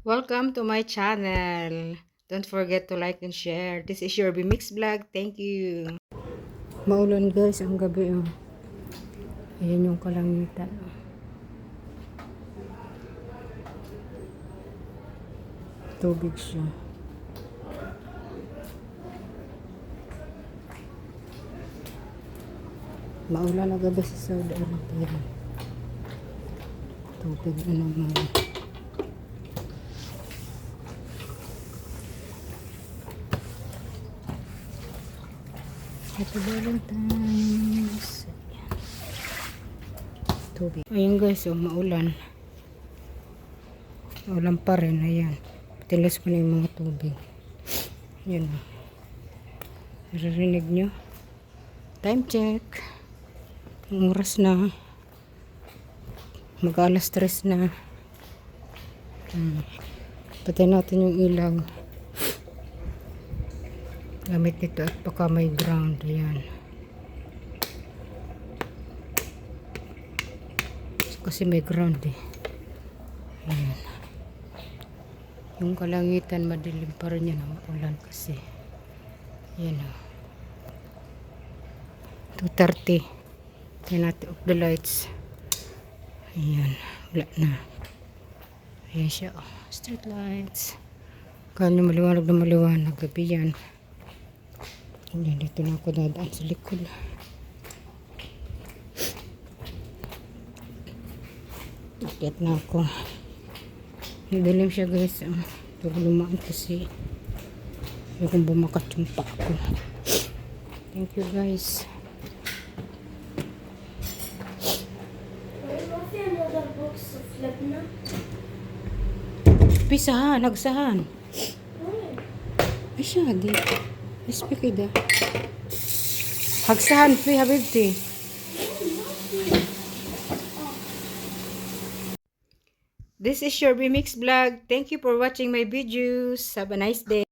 Welcome to my channel. Don't forget to like and share. This is your Bimix Vlog. Thank you. Maulan guys ang gabi. Oh. Ayan yung kalangitan. Tubig siya. Maulan na gabi sa Saudi Arabia. Tubig na naman. Happy Valentine's. Ayan. Tubig. Ayan guys, oh, maulan. Maulan pa rin. Ayan. Patilas ko na yung mga tubig. Ayan. Oh. Naririnig nyo? Time check. Ang oras na. Mag-alas 3 na. Patay natin yung ilaw. Gamit nito at baka may ground. Ayan. Kasi may ground eh. Ayan. Yung kalangitan madilim pa rin yan. Ulan kasi. Ayan o. 2:30. Ayan natin off the lights. Ayan. Wala na. Ayan siya o. Street lights. Kanya maliwanag na maliwanag. Gabi yan. Ayan, dito na ako dadaan sa likod. Akit na ako. Dilim siya guys. Ito lumaan kasi. Ayokong bumakat yung pa ko. Thank you guys. Pisahan, nagsahan. Ay siya, di. Speak ida. Hagsahan, fi, habibti. This is your Bimix Vlog. Thank you for watching my videos. Have a nice day.